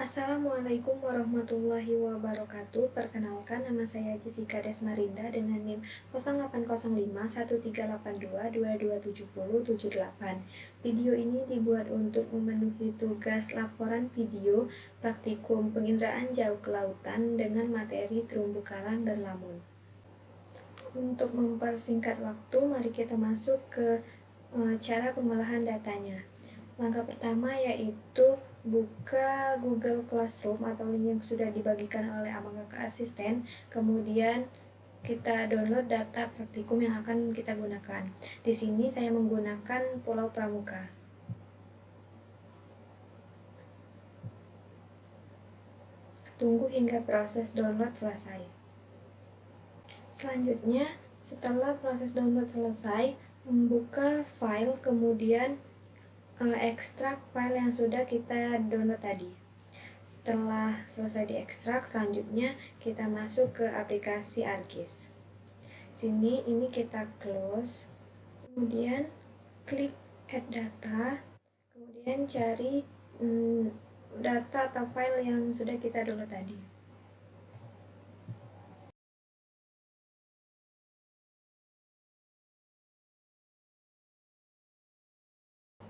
Assalamualaikum warahmatullahi wabarakatuh. Perkenalkan, nama saya Jessica Desmarinda dengan NIM 08051382227078. Video ini dibuat untuk memenuhi tugas laporan video praktikum penginderaan jauh ke lautan dengan materi terumbu karang dan lamun. Untuk mempersingkat waktu, mari kita masuk ke cara pengolahan datanya. Langkah pertama yaitu buka Google Classroom atau link yang sudah dibagikan oleh Abang Kakak Asisten. Kemudian kita download data praktikum yang akan kita gunakan. Di sini saya menggunakan Pulau Pramuka. Tunggu hingga proses download selesai. Selanjutnya, setelah proses download selesai, membuka file, kemudian ekstrak file yang sudah kita download tadi. Setelah selesai diekstrak, selanjutnya kita masuk ke aplikasi ArcGIS. Sini ini kita close, kemudian klik add data, kemudian cari data atau file yang sudah kita download tadi.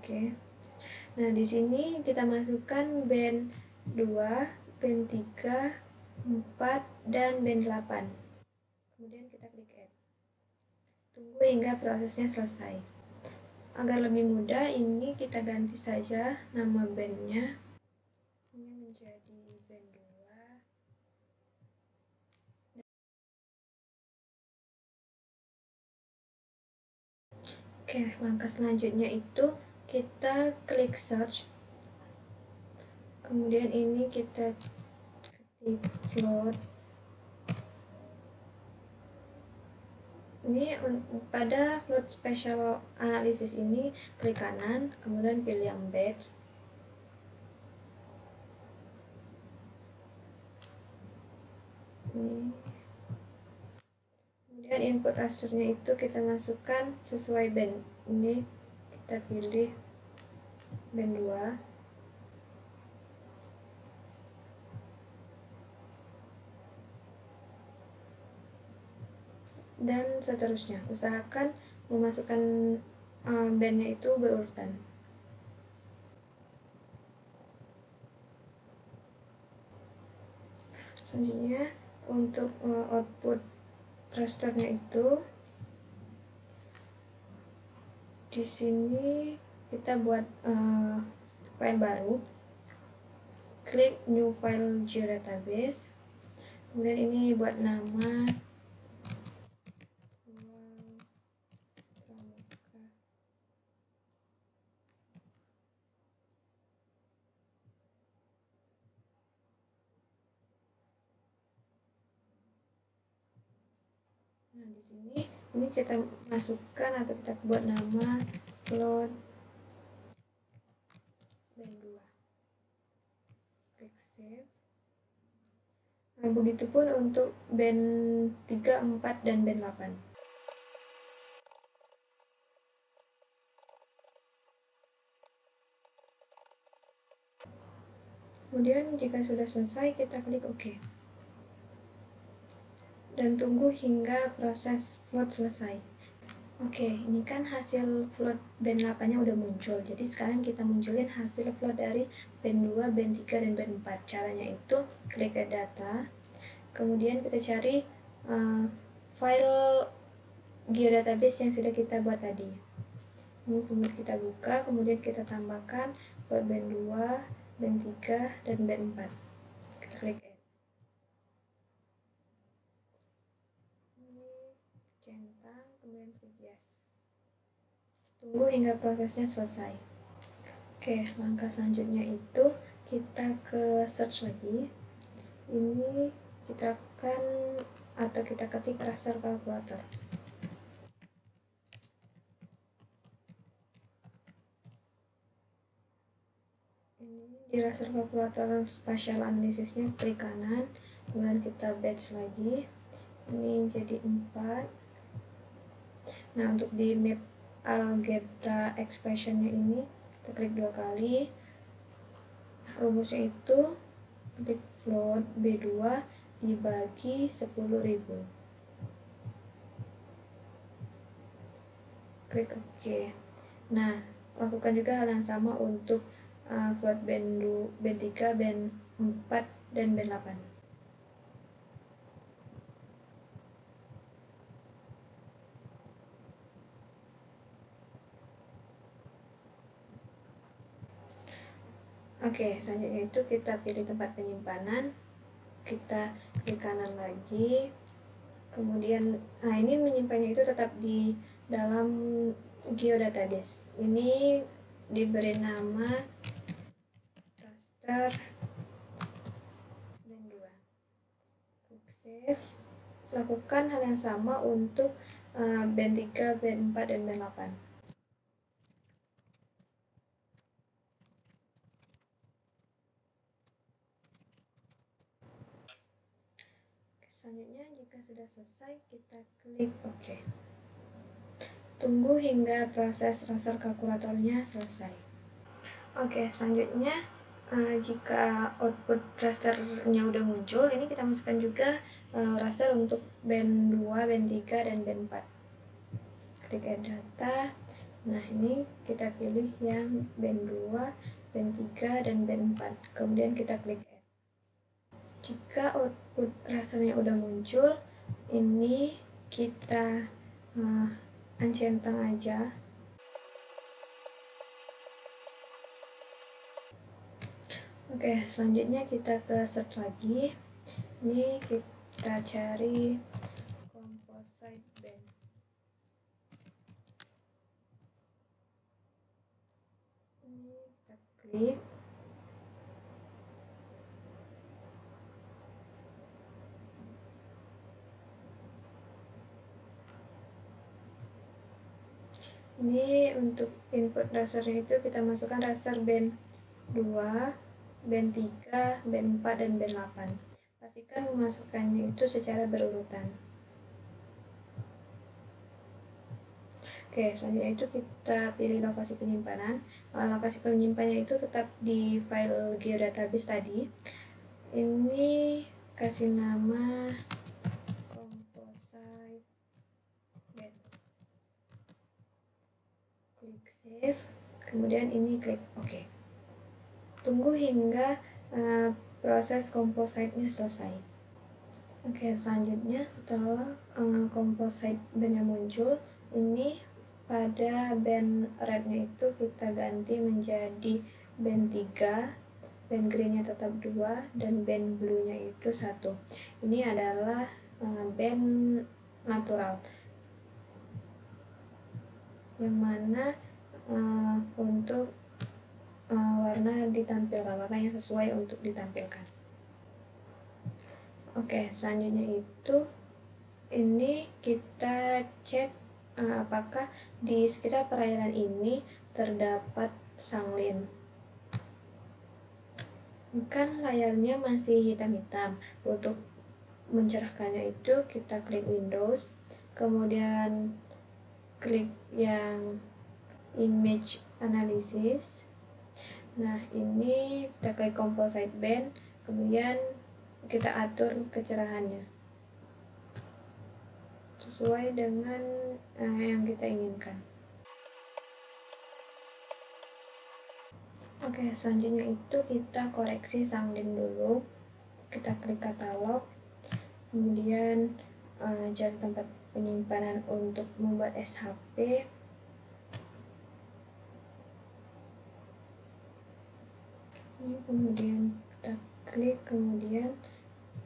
Oke. Nah, di sini kita masukkan band 2, band 3, 4, dan band 8. Kemudian kita klik add. Tunggu hingga prosesnya selesai. Agar lebih mudah, ini kita ganti saja nama bandnya. Ini menjadi band 2. Oke, langkah selanjutnya itu kita klik search. Kemudian ini kita ketik float. Ini pada float special analysis ini klik kanan, kemudian pilih yang batch. Ini. Kemudian input rasternya itu kita masukkan sesuai band. Ini kita pilih band 2. Dan seterusnya. Usahakan memasukkan bandnya itu berurutan. Selanjutnya untuk output rasternya itu di sini kita buat file baru, klik new file geodatabase, kemudian ini buat nama Pramuka. Nah, di sini ini kita masukkan atau kita buat nama float band 2. Klik save. Nah, begitupun untuk band 3, 4, dan band 8. Kemudian jika sudah selesai, kita klik OK. Dan tunggu hingga proses float selesai. Oke, ini kan hasil float band 8-nya udah muncul. Jadi sekarang kita munculin hasil float dari band 2, band 3, dan band 4. Caranya itu klik ke data, kemudian kita cari file geodatabase yang sudah kita buat tadi. Ini kemudian kita buka, kemudian kita tambahkan float band 2, band 3, dan band 4. Kita klik add. Centang, kemudian klik yes. Tunggu hingga prosesnya selesai. Oke, langkah selanjutnya itu kita ke search lagi. Ini kita akan atau kita ketik raster kalkulator. Ini di raster kalkulator spatial analisisnya klik kanan, kemudian kita batch lagi. Ini jadi 4. Nah, untuk di map algebra expressionnya ini kita klik 2 kali. Rumusnya itu klik float B2 dibagi 10.000. Klik OK. Nah, lakukan juga hal yang sama untuk float band 3, band 4, dan band 8. Oke, selanjutnya itu kita pilih tempat penyimpanan, kita klik kanan lagi, kemudian ini menyimpannya itu tetap di dalam geodatabase. Ini diberi nama raster band 2. Klik save. Lakukan hal yang sama untuk band 3, band 4, dan band 8. Selanjutnya, jika sudah selesai, kita klik OK. Tunggu hingga proses raster kalkulatornya selesai. Oke, selanjutnya jika output rasternya udah muncul, ini kita masukkan juga raster untuk band 2, band 3, dan band 4. Klik add data. Nah, ini kita pilih yang band 2, band 3, dan band 4. Kemudian kita klik add. Jika output rasternya udah muncul, ini kita uncentang aja. Oke, selanjutnya kita ke search lagi. Ini kita cari composite band. Ini kita klik. Ini untuk input rasternya itu kita masukkan raster band 2, band 3, band 4, dan band 8. Pastikan memasukkannya itu secara berurutan. Oke, selanjutnya itu kita pilih lokasi penyimpanan. Lokasi penyimpanannya itu tetap di file geodatabase tadi. Ini kasih nama composite band. Klik save, kemudian ini klik OK. Tunggu hingga proses composite-nya selesai. Oke, selanjutnya setelah composite band-nya muncul, ini pada band red-nya itu kita ganti menjadi band 3, band green-nya tetap 2, dan band blue-nya itu 1. Ini adalah band natural, yang mana untuk warna ditampilkan, warna yang sesuai untuk ditampilkan. Oke, selanjutnya itu ini kita cek apakah di sekitar perairan ini terdapat sanglin. Kan layarnya masih hitam-hitam. Untuk mencerahkannya itu kita klik Windows, kemudian klik yang image analysis. Nah, ini kita klik composite band, kemudian kita atur kecerahannya sesuai dengan yang kita inginkan. Oke, selanjutnya itu kita koreksi sanglin dulu. Kita klik katalog, kemudian cari tempat penyimpanan untuk membuat SHP. Ini kemudian kita klik, kemudian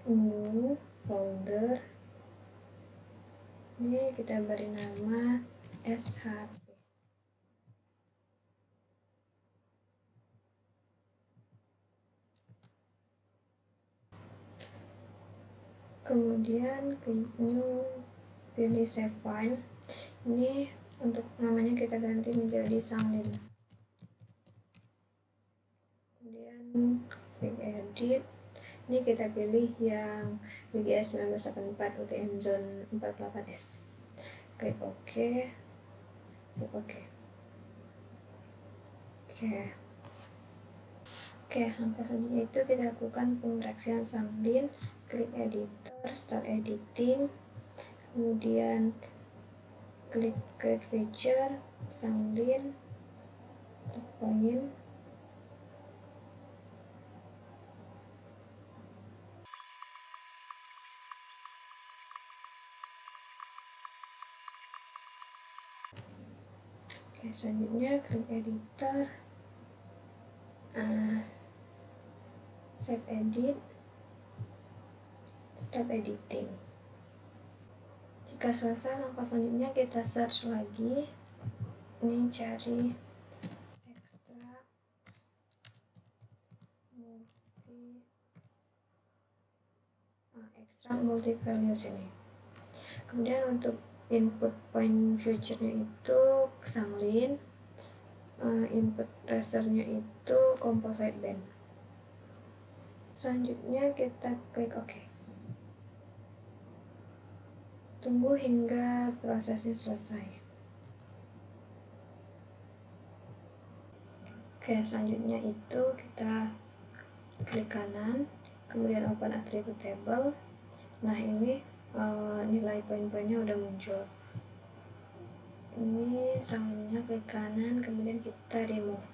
new folder. Ini kita beri nama SHP. Kemudian klik new, pilih save file. Ini untuk namanya kita ganti menjadi sanglin. Kemudian klik edit. Ini kita pilih yang WGS 1984 UTM Zone 48S. Klik OK. Klik OK. Oke. Oke, langkah selanjutnya itu kita lakukan pengoreksian Sanglin, klik editor, start editing, kemudian klik create feature, Sanglin, point. Oke, selanjutnya klik editor, save edit, start editing. Jika selesai, langkah selanjutnya kita search lagi. Ini cari extract multi values ini. Kemudian untuk input point future-nya itu Sanglin, input rasternya itu composite band. Selanjutnya kita klik OK. Tunggu hingga prosesnya selesai. Oke, selanjutnya itu kita klik kanan, kemudian open attribute table. Nah, ini nilai poin-poinnya udah muncul. Ini Sanglinnya klik kanan, kemudian kita remove.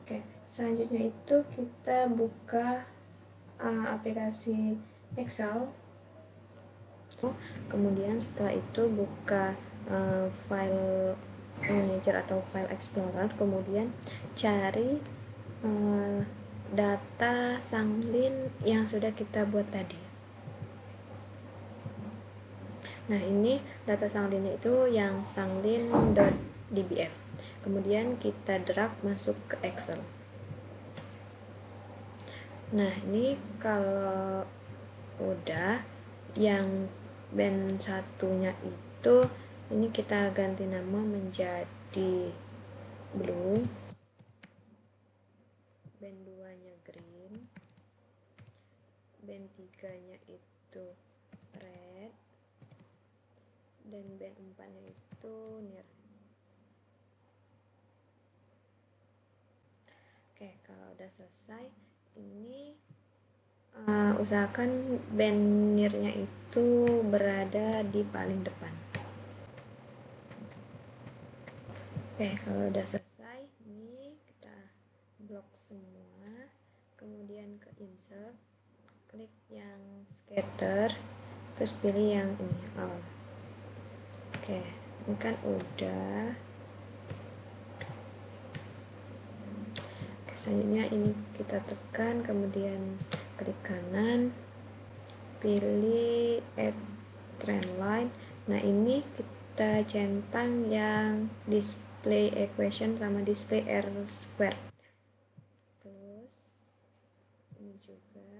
Oke, selanjutnya itu kita buka aplikasi Excel. Kemudian setelah itu buka file manager atau file explorer, kemudian cari data Sanglin yang sudah kita buat tadi. Nah, ini data Sanglin itu yang sanglin.dbf. Kemudian kita drag masuk ke Excel. Nah, ini kalau udah, yang band satunya itu ini kita ganti nama menjadi blue, band 2 nya green, band 3 nya itu red, dan band 4 nya itu near. Oke, kalau udah selesai, ini usahakan band near-nya itu berada di paling depan. Oke, kalau udah selesai, ini kita blok semua, kemudian ke insert, klik yang scatter, terus pilih yang ini all. Oke, ini kan udah. Oke, selanjutnya ini kita tekan, kemudian klik kanan, pilih add trend line. Nah, ini kita centang yang display equation sama display R square. Terus ini juga.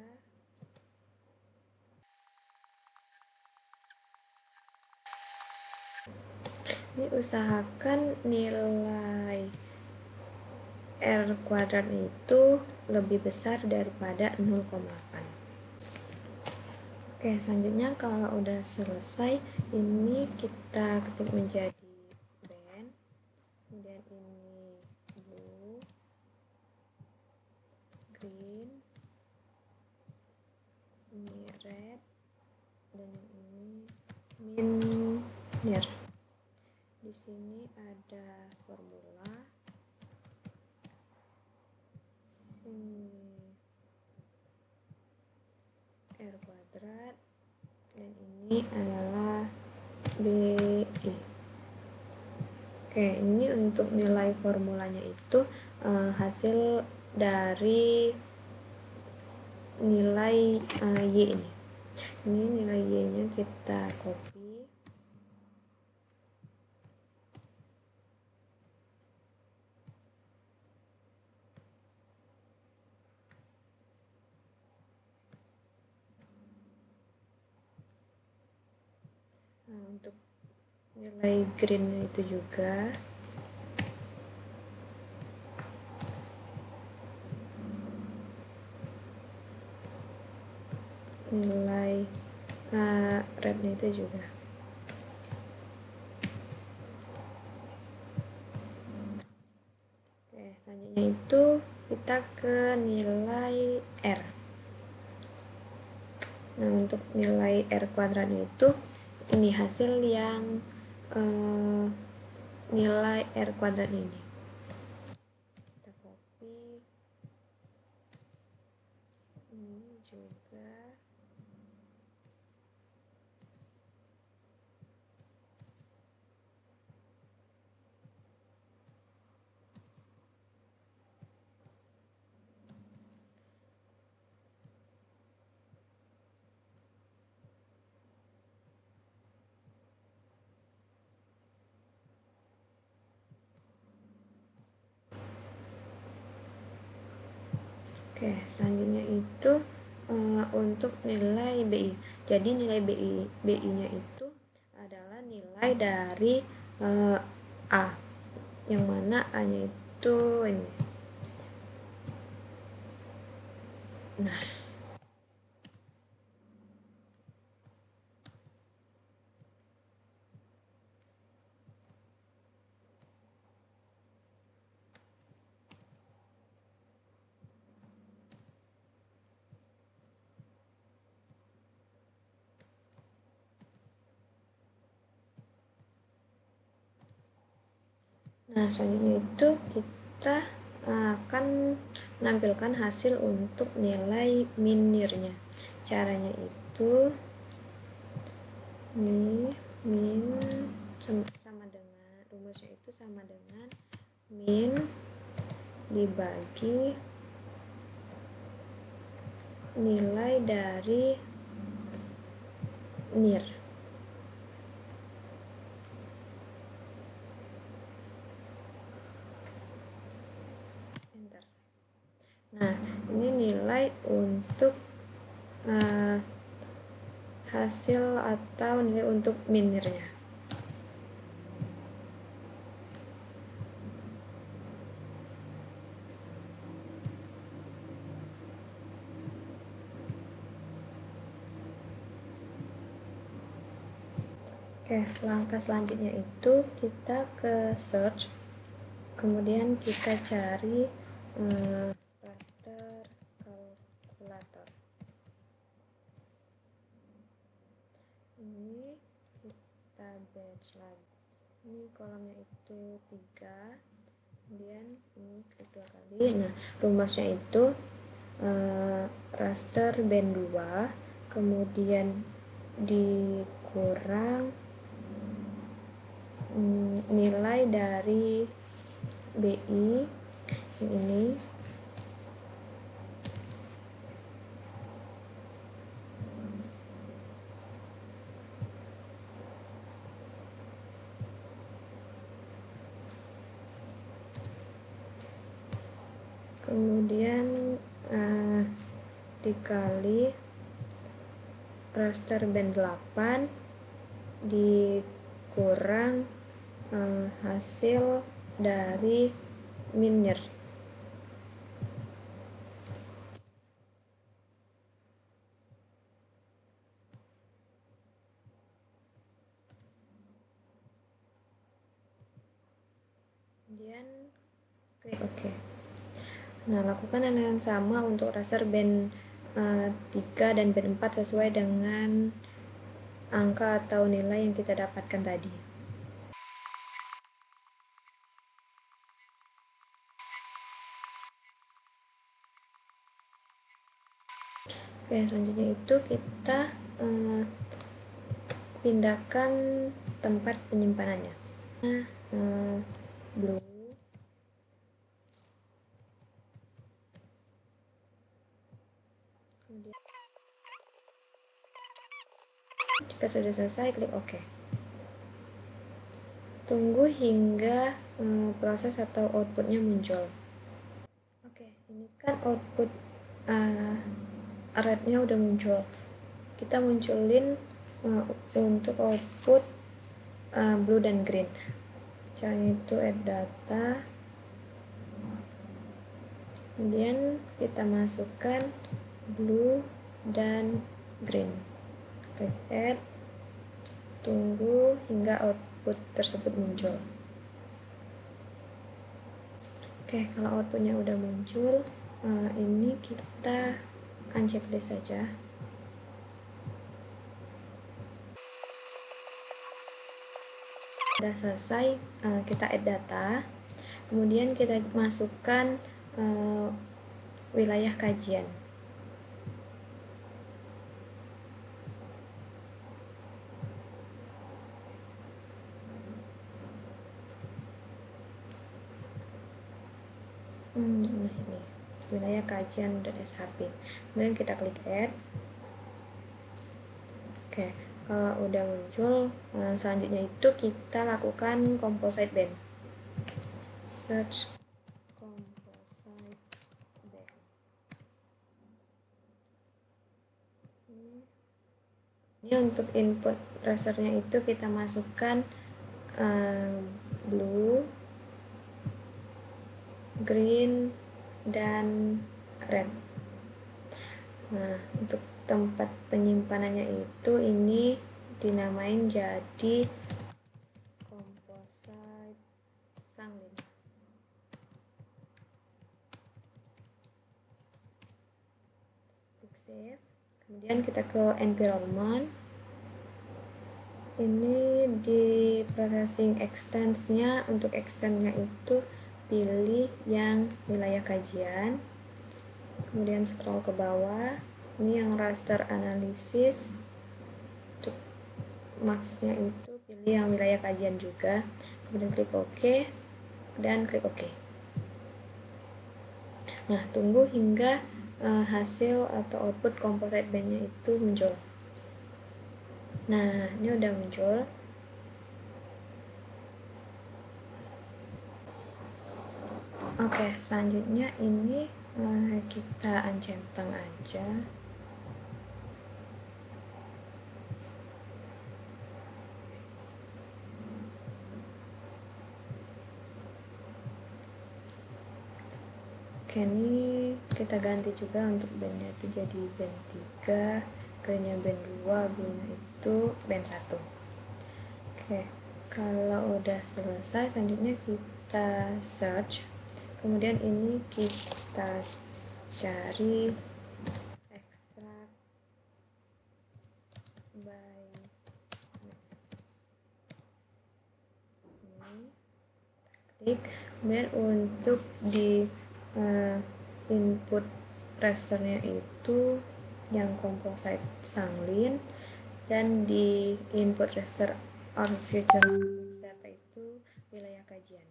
Ini usahakan nilai R kuadrat itu lebih besar daripada 0,8. Oke, selanjutnya kalau udah selesai, ini kita ketik menjadi band, kemudian ini blue, green, ini red, dan ini min near. Di sini ada formula, sini R kuadrat, dan ini adalah BI. Oke, ini untuk nilai formulanya itu hasil dari nilai Y ini. Ini nilai Y-nya kita copy. Nah, untuk nilai green itu juga nilai rednya itu juga. Oke, selanjutnya itu kita ke nilai R. Nah, untuk nilai R kuadratnya itu, ini hasil yang nilai R kuadrat ini. Kita copy. Ini juga. Oke, selanjutnya itu untuk nilai BI. Jadi nilai BI-nya itu adalah nilai dari A, yang mana A-nya itu ini. Nah, selanjutnya itu kita akan menampilkan hasil untuk nilai minirnya. Caranya itu min sama dengan, rumusnya itu sama dengan min dibagi nilai dari nir. Enter. Nah, ini nilai untuk hasil atau nilai untuk minirnya. Oke, langkah selanjutnya itu kita ke search, kemudian kita cari raster kalkulator. Ini kita batch lagi. Ini kolomnya itu 3, kemudian ini klik 2 kali. Nah, rumusnya itu raster band 2, kemudian dikurang nilai dari BI ini, kemudian dikali raster band 8 dikurang hasil dari minir. Kemudian klik OK. Nah, lakukan hal yang sama untuk raster band 3 dan band 4 sesuai dengan angka atau nilai yang kita dapatkan tadi. Oke, selanjutnya itu kita pindahkan tempat penyimpanannya. Blue. Kemudian jika sudah selesai, klik OK. Tunggu hingga proses atau outputnya muncul. Oke, ini kan output rednya udah muncul. Kita munculin untuk output blue dan green. Caranya itu add data, kemudian kita masukkan blue dan green. Klik add, tunggu hingga output tersebut muncul. Oke, Oke, kalau outputnya udah muncul, ini kita unchecklist saja. Udah selesai, kita add data, kemudian kita masukkan wilayah kajian. Ini wilayah kajian.shp. Kemudian kita klik add. Oke, kalau udah muncul, selanjutnya itu kita lakukan composite band. Search composite band. Ini untuk input rasternya itu kita masukkan blue, green, dan red. Nah, untuk tempat penyimpanannya itu ini dinamain jadi composite sanglin. Klik save. Kemudian kita ke environment. Ini di processing extensnya, untuk extensnya itu pilih yang wilayah kajian, kemudian scroll ke bawah. Ini yang raster analisis, untuk maksnya itu pilih yang wilayah kajian juga, kemudian klik OK dan klik OK. Nah, tunggu hingga hasil atau output composite bandnya itu muncul. Nah, ini udah muncul. Oke, selanjutnya ini kita uncentang aja. Oke, ini kita ganti juga untuk bandnya itu jadi band 3, greennya band 2, blue-nya itu band 1. Oke, kalau udah selesai, selanjutnya kita search. Kemudian ini kita cari extract by next. Ini klik. Kemudian untuk di input rasternya itu yang composite sanglin, dan di input raster or future data itu wilayah kajian.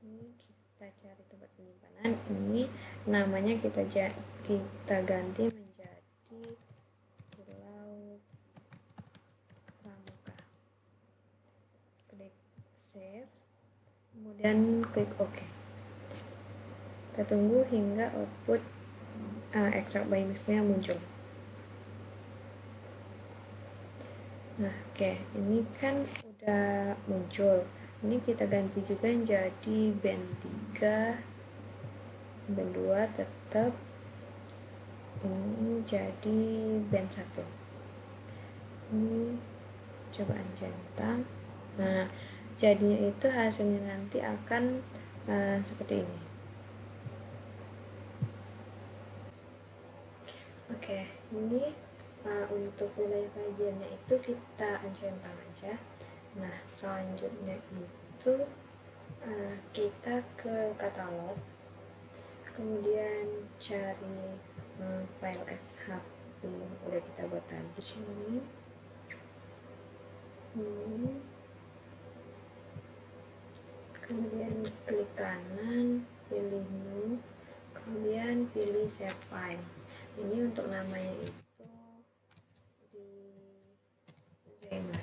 Ini kita cari tempat penyimpanan, ini namanya kita ganti menjadi Pulau Pramuka. Klik save, kemudian klik OK. Kita tunggu hingga output extract by mix-nya muncul. Nah, oke, ini kan udah muncul. Ini kita ganti juga jadi band 3, band 2 tetap. Ini jadi band 1. Ini cobaan centang. Nah, jadinya itu hasilnya nanti akan seperti ini. Oke, ini untuk wilayah kajiannya itu kita uncentang aja. Nah, selanjutnya itu kita ke katalog, kemudian cari file shp yang udah kita buat tadi di sini. Kemudian klik kanan, pilih new, kemudian pilih save file. Ini untuk namanya itu di Zena.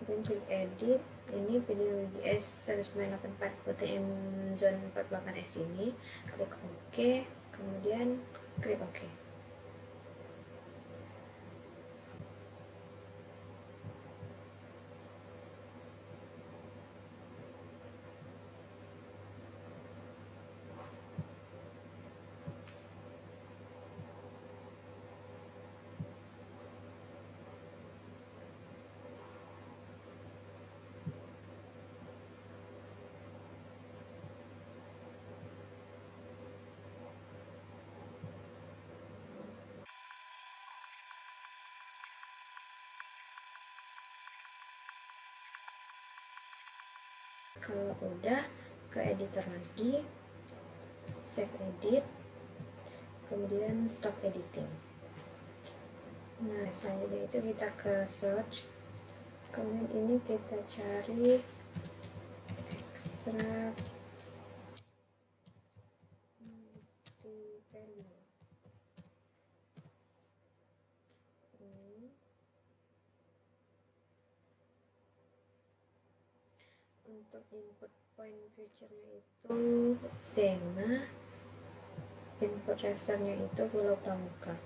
Kemudian klik edit, ini pilih DS 1984 UTM zone 48S ini, klik OK, kemudian klik OK. Kalau udah, ke editor lagi, save edit, kemudian stop editing. Nah, selanjutnya itu kita ke search, kemudian ini kita cari extract value. Ini untuk input point feature-nya itu Xena, input rasternya itu Pulau Pramuka.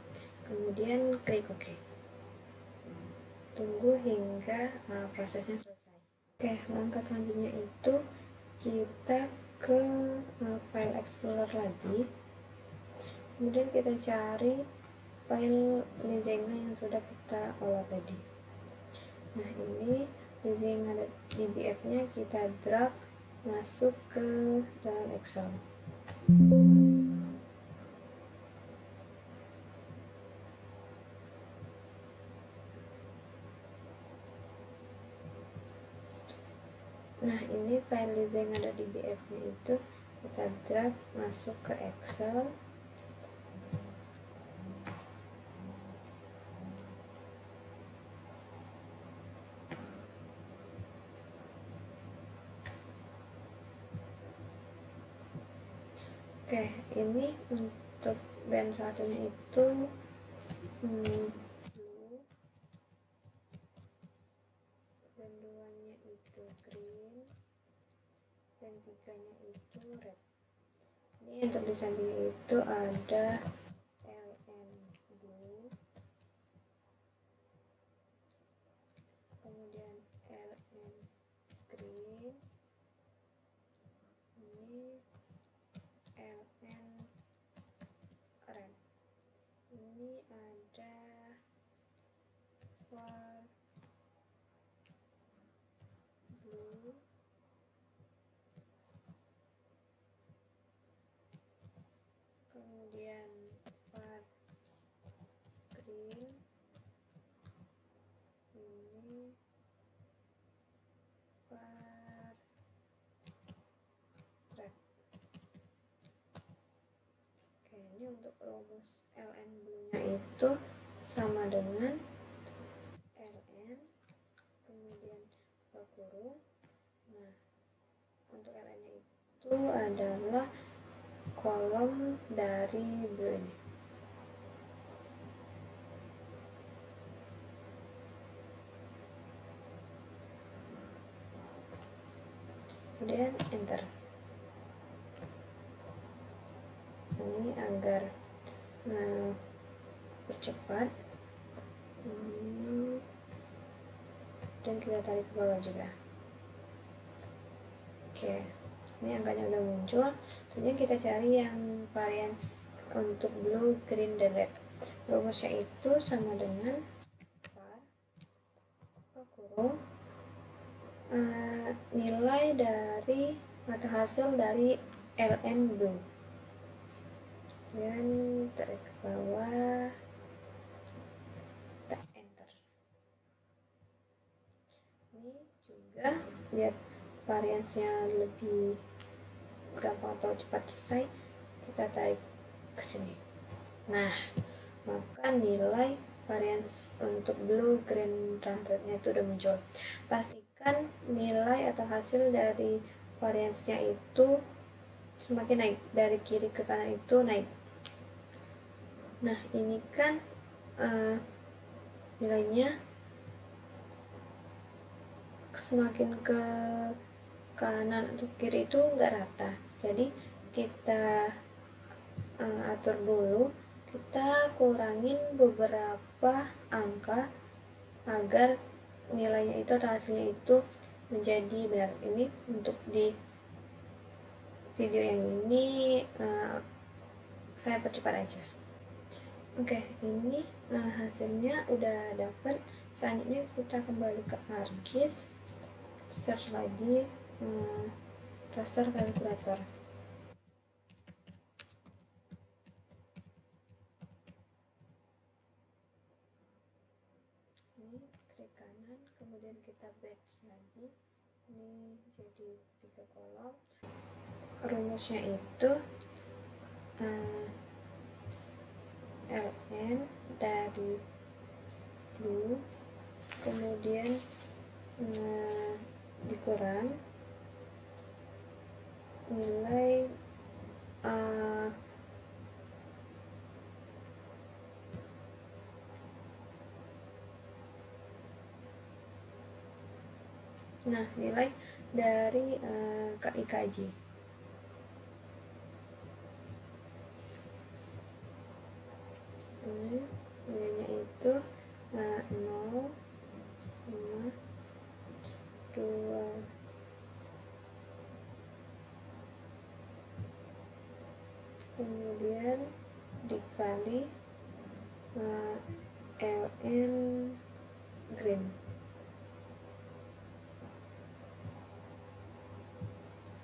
Kemudian klik OK. Tunggu hingga prosesnya selesai. Oke, langkah selanjutnya itu kita ke file explorer lagi. Kemudian kita cari file Lizena yang sudah kita olah tadi. Nah, ini Lizena DBF-nya kita drag masuk ke dalam Excel. Nah, ini file Lizena.dbf-nya itu kita drag masuk ke Excel. Oke, ini untuk band satunya itu blue, band 2-nya itu green, band 3-nya itu red. Ini untuk di sampingnya itu ada LN blue, kemudian LN green, ini LN red. Ini ada far blue, kemudian far green, ini far red. Oke, ini untuk rumus LN blue-nya itu sama dengan LN kemudian kurung. Nah, untuk LN-nya itu adalah kolom dari blue ini. Kemudian enter. Ini agar percepat. Dan kita tarik ke bawah juga. Oke, ini angkanya udah muncul. Kemudian kita cari yang varian untuk blue, green, dan red. Rumusnya itu sama dengan kurung nilai dari mata hasil dari LN blue. Dan tarik ke bawah, kita enter. Ini juga biar variansnya lebih gampang atau cepat selesai, kita tarik ke sini. Nah, maka nilai varians untuk blue, green, dan red-nya itu udah muncul. Pastikan nilai atau hasil dari variansnya itu semakin naik, dari kiri ke kanan itu naik. Nah, ini kan nilainya semakin ke kanan atau kiri itu nggak rata. Jadi kita atur dulu, kita kurangin beberapa angka agar nilainya itu atau hasilnya itu menjadi benar. Ini untuk di video yang ini saya percepat aja. Oke, ini hasilnya udah dapat. Selanjutnya kita kembali ke ArcGIS, search lagi raster kalkulator. Ini klik kanan, kemudian kita batch lagi, Ini jadi 3 kolom. Rumusnya itu ln dari blue, kemudian dikurang nilai nilai dari IKJ. Nilainya itu 0, 5, 2, kemudian dikali ln green.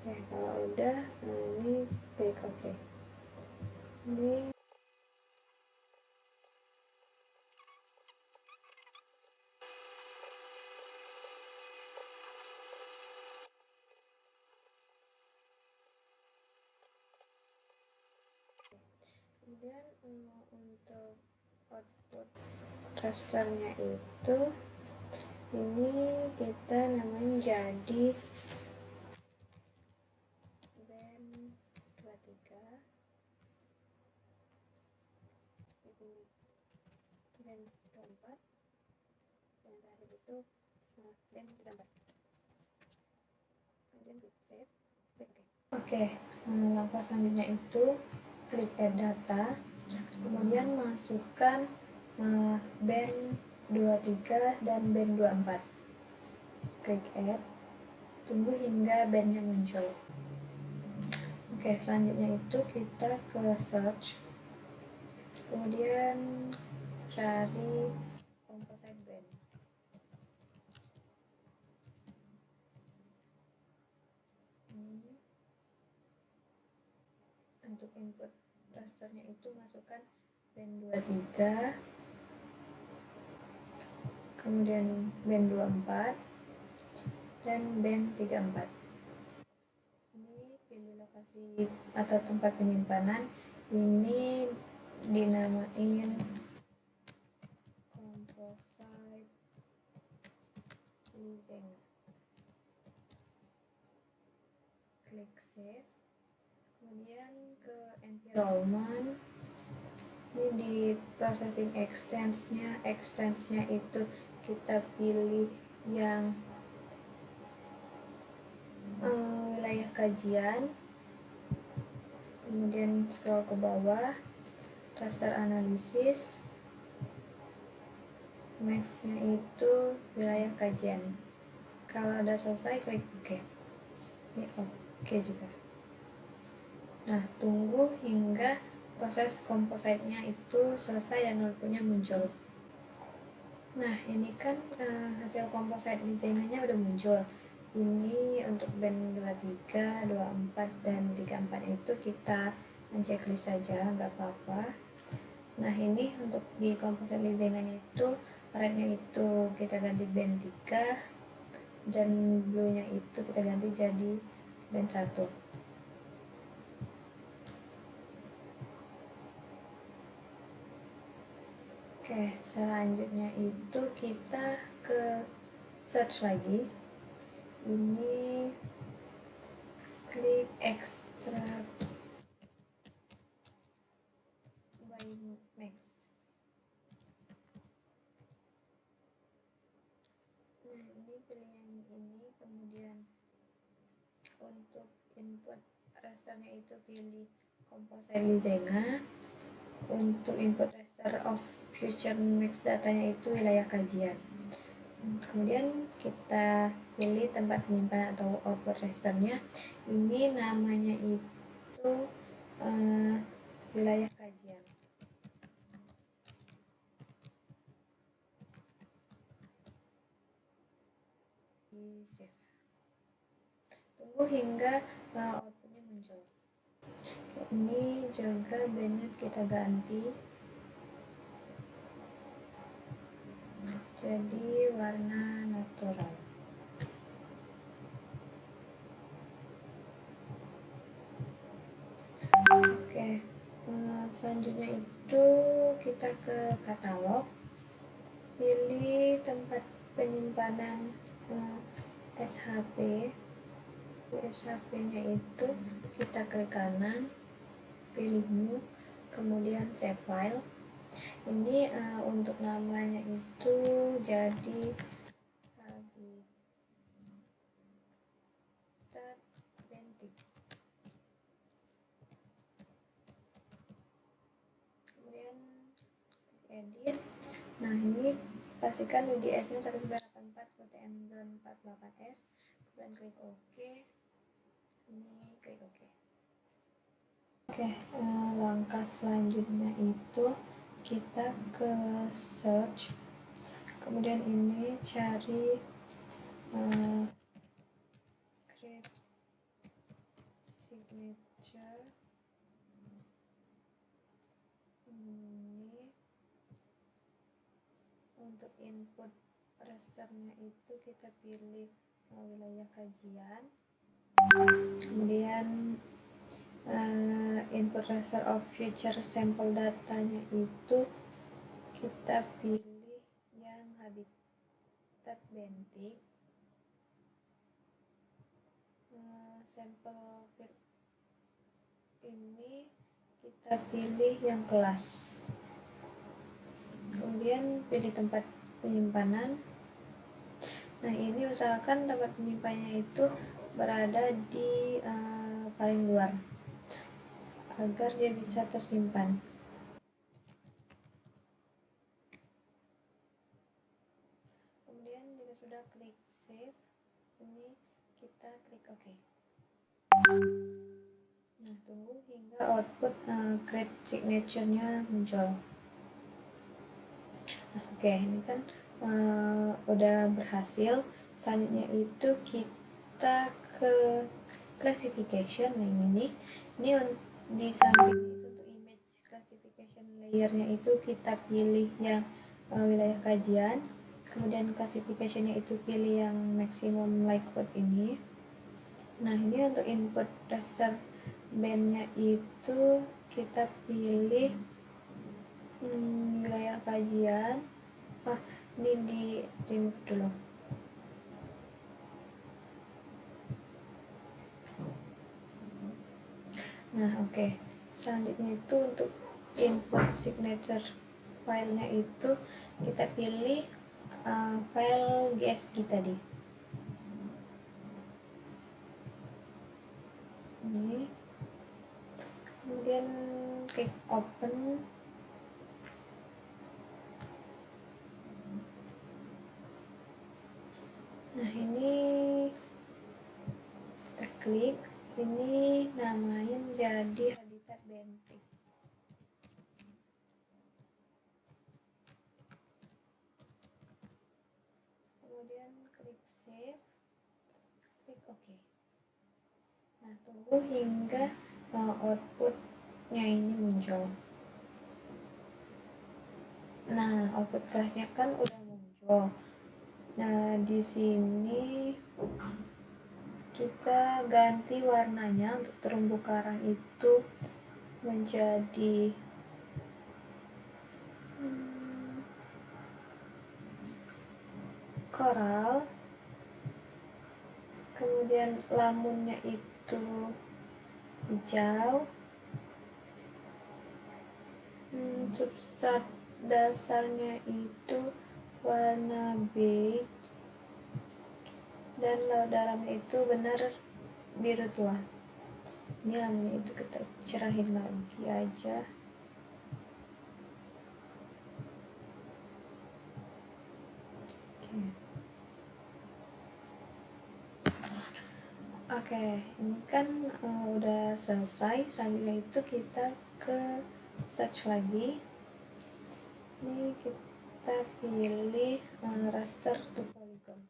Oke, kalau udah, ini klik OK. Ini kemudian untuk output rasternya itu ini kita namain jadi band 23, band 24, yang terakhir itu band 34. Kemudian klik save, klik OK. Oke, langkah selanjutnya itu klik add data, kemudian masukkan band 23 dan band 24. Klik add, tunggu hingga bandnya muncul. Oke, selanjutnya itu kita ke search, kemudian cari composite band. Ini untuk input rasternya itu masukkan band 23, kemudian band 24 dan band 34. Ini pilih lokasi atau tempat penyimpanan, ini dinamain composite Lizenga. Klik save, kemudian ke environment, ini di processing extensnya itu kita pilih yang wilayah kajian, kemudian scroll ke bawah, raster analisis, max-nya itu wilayah kajian. Kalau udah selesai klik OK. Ini OK juga. Nah, tunggu hingga proses kompositnya itu selesai dan outputnya muncul. Nah, ini kan hasil komposit desainnya udah muncul. Ini untuk band 23, 24, dan 34 itu kita checklist saja, nggak apa-apa. Nah, ini untuk di komposit desainnya itu rednya itu kita ganti band 3 dan blue-nya itu kita ganti jadi band 1. Oke, selanjutnya itu kita ke search lagi. Ini klik extract by max. Nah, ini pilih yang ini, kemudian untuk input rasternya itu pilih composite Lizenga. Untuk input raster of future max datanya itu wilayah kajian. Kemudian kita pilih tempat penyimpanan atau output rasternya, ini namanya itu wilayah kajian. Di save, tunggu hingga outputnya muncul. Ini juga bandnya kita ganti jadi warna natural. Selanjutnya itu kita ke katalog, pilih tempat penyimpanan SHP. SHP-nya itu kita klik kanan, pilih new, kemudian save file. Ini untuk namanya itu jadi Habitat Bentik. Kemudian edit. Nah, ini pastikan UDS-nya 1984 VTM zone 48S. Kemudian klik OK. Ini klik OK. Oke, langkah selanjutnya itu kita ke search, kemudian ini cari create signature. Ini untuk input rasternya itu kita pilih wilayah kajian, kemudian input raster of future sample datanya itu kita pilih yang habitat bentik. Sampel ini kita pilih yang kelas, kemudian pilih tempat penyimpanan. Nah, ini usahakan tempat penyimpanannya itu berada di paling luar agar dia bisa tersimpan. Kemudian jika sudah klik save, ini kita klik OK. Nah, tunggu hingga output create signature-nya muncul. Nah, oke, ini kan udah berhasil. Selanjutnya itu kita ke classification. Nah, ini di samping itu untuk image classification layernya itu kita pilih yang wilayah kajian, kemudian classification-nya itu pilih yang maximum likelihood ini. Nah, ini untuk input raster band-nya itu kita pilih wilayah kajian. Ini di remove dulu. Nah, oke. Selanjutnya itu untuk input signature filenya itu kita pilih file GSG tadi. Ini. Kemudian klik open. Nah, ini kita klik. Ini namanya menjadi habitat bentik. Kemudian klik save, klik OK. Nah, tunggu hingga outputnya ini muncul. Nah, output kelasnya kan udah muncul. Nah, di sini kita ganti warnanya untuk terumbu karang itu menjadi koral, kemudian lamunnya itu hijau, substrat dasarnya itu warna beige, dan laut dalamnya itu benar biru tua. Ini lamunnya itu kita cerahin lagi aja. Oke, ini kan udah selesai. Selanjutnya itu kita ke search lagi. Ini kita pilih raster to polygon.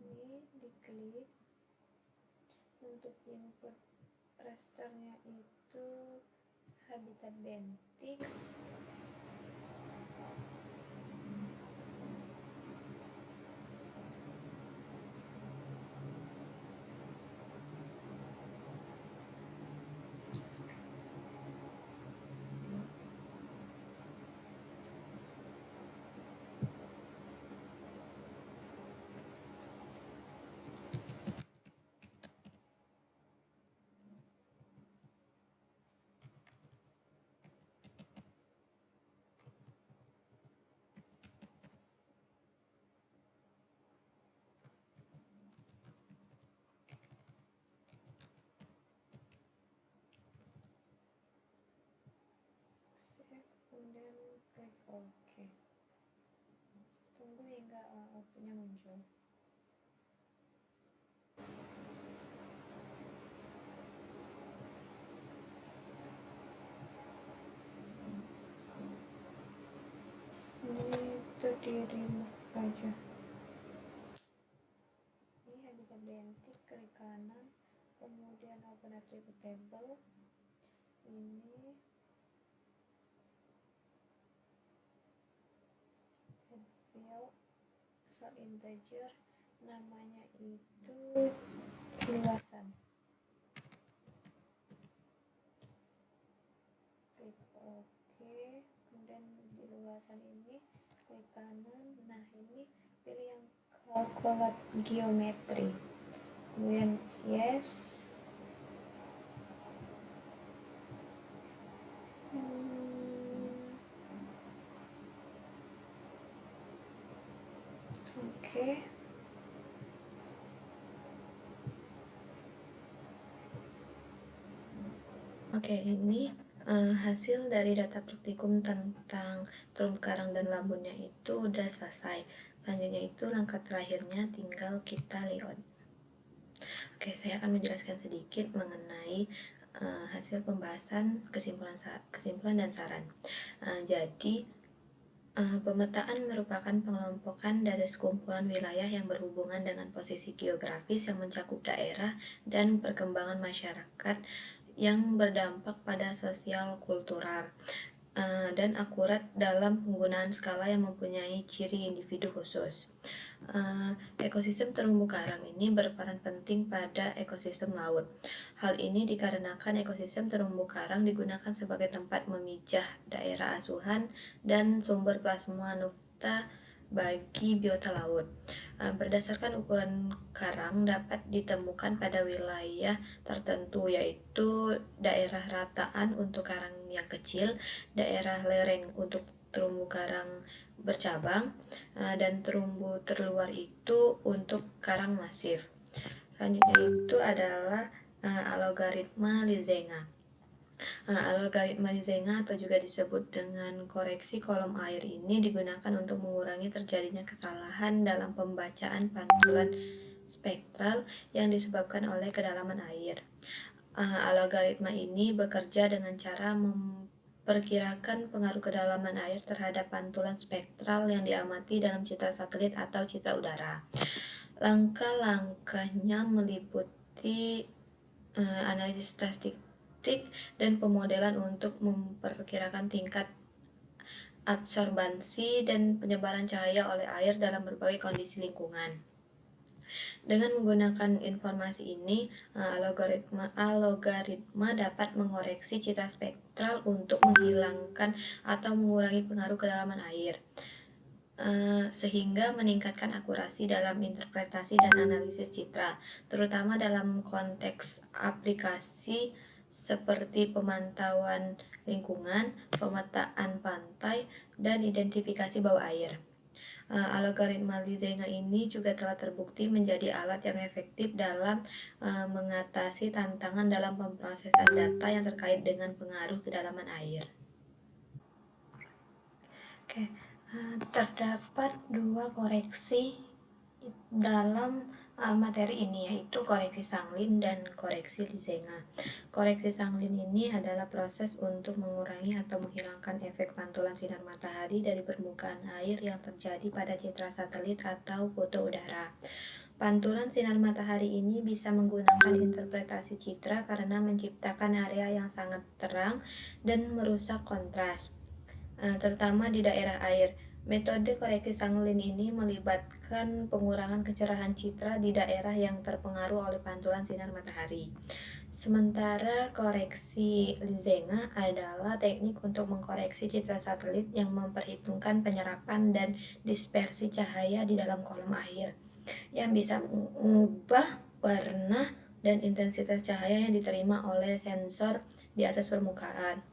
Ini diklik. Untuk input rasternya itu habitat bentik, save, kemudian klik OK. Tunggu hingga outputnya muncul. Ini itu di remove aja. Ini habitat bentik, klik kanan, kemudian open attribute table. Ini add field, asal integer, namanya itu luasan. Klik OK, kemudian di luasan ini klik kanan. Nah, ini pilih yang calculate geometry, kemudian yes. Oke. Oke, ini hasil dari data praktikum tentang terumbu karang dan lamunnya itu udah selesai. Selanjutnya itu langkah terakhirnya tinggal kita layout. Oke, saya akan menjelaskan sedikit mengenai hasil pembahasan, kesimpulan dan saran. Jadi pemetaan merupakan pengelompokan dari sekumpulan wilayah yang berhubungan dengan posisi geografis yang mencakup daerah dan perkembangan masyarakat yang berdampak pada sosial kultural dan akurat dalam penggunaan skala yang mempunyai ciri individu khusus. Ekosistem terumbu karang ini berperan penting pada ekosistem laut. Hal ini dikarenakan ekosistem terumbu karang digunakan sebagai tempat memijah daerah asuhan dan sumber plasma nafta bagi biota laut. Berdasarkan ukuran karang dapat ditemukan pada wilayah tertentu, yaitu daerah rataan untuk karang yang kecil, daerah lereng untuk terumbu karang bercabang, dan terumbu terluar itu untuk karang masif. Selanjutnya itu adalah algoritma Lizenga. Algoritma Lizenga atau juga disebut dengan koreksi kolom air ini digunakan untuk mengurangi terjadinya kesalahan dalam pembacaan pantulan spektral yang disebabkan oleh kedalaman air. Algoritma ini bekerja dengan cara memperkirakan pengaruh kedalaman air terhadap pantulan spektral yang diamati dalam citra satelit atau citra udara. Langkah-langkahnya meliputi analisis statistik dan pemodelan untuk memperkirakan tingkat absorbansi dan penyebaran cahaya oleh air dalam berbagai kondisi lingkungan. Dengan menggunakan informasi ini, algoritma dapat mengoreksi citra spektral untuk menghilangkan atau mengurangi pengaruh kedalaman air, sehingga meningkatkan akurasi dalam interpretasi dan analisis citra, terutama dalam konteks aplikasi seperti pemantauan lingkungan, pemetaan pantai, dan identifikasi bawah air. Algoritma Lizenga ini juga telah terbukti menjadi alat yang efektif dalam mengatasi tantangan dalam pemrosesan data yang terkait dengan pengaruh kedalaman air. Oke, terdapat dua koreksi dalam materi ini, yaitu koreksi Sanglin dan koreksi Lizenga. Koreksi Sanglin ini adalah proses untuk mengurangi atau menghilangkan efek pantulan sinar matahari dari permukaan air yang terjadi pada citra satelit atau foto udara. Pantulan sinar matahari ini bisa menggunakan interpretasi citra karena menciptakan area yang sangat terang dan merusak kontras, terutama di daerah air. Metode koreksi Sanglin ini melibatkan pengurangan kecerahan citra di daerah yang terpengaruh oleh pantulan sinar matahari. Sementara koreksi Lizenga adalah teknik untuk mengkoreksi citra satelit yang memperhitungkan penyerapan dan dispersi cahaya di dalam kolom air, yang bisa mengubah warna dan intensitas cahaya yang diterima oleh sensor di atas permukaan.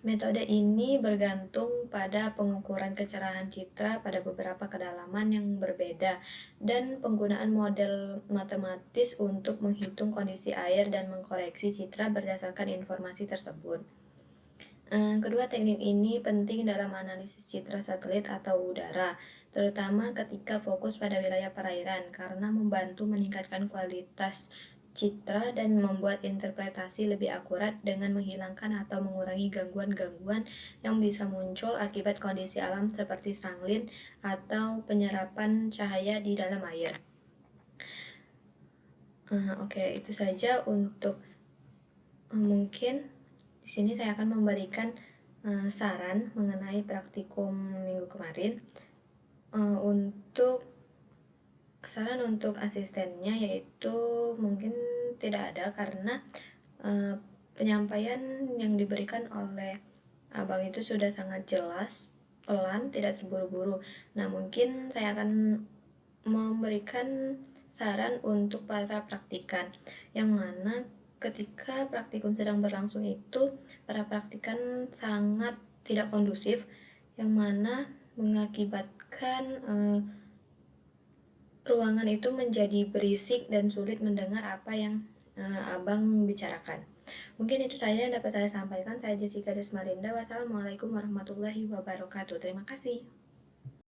Metode ini bergantung pada pengukuran kecerahan citra pada beberapa kedalaman yang berbeda dan penggunaan model matematis untuk menghitung kondisi air dan mengkoreksi citra berdasarkan informasi tersebut. Kedua teknik ini penting dalam analisis citra satelit atau udara, terutama ketika fokus pada wilayah perairan, karena membantu meningkatkan kualitas citra dan membuat interpretasi lebih akurat dengan menghilangkan atau mengurangi gangguan-gangguan yang bisa muncul akibat kondisi alam seperti sanglin atau penyerapan cahaya di dalam air. Oke, itu saja untuk mungkin di sini saya akan memberikan saran mengenai praktikum minggu kemarin. Untuk saran untuk asistennya yaitu mungkin tidak ada karena penyampaian yang diberikan oleh abang itu sudah sangat jelas, pelan, tidak terburu-buru. Nah, mungkin saya akan memberikan saran untuk para praktikan, yang mana ketika praktikum sedang berlangsung itu para praktikan sangat tidak kondusif, yang mana mengakibatkan ruangan itu menjadi berisik dan sulit mendengar apa yang abang bicarakan. Mungkin itu saja yang dapat saya sampaikan. Saya Jessica Desmarinda. Wassalamualaikum warahmatullahi wabarakatuh. Terima kasih.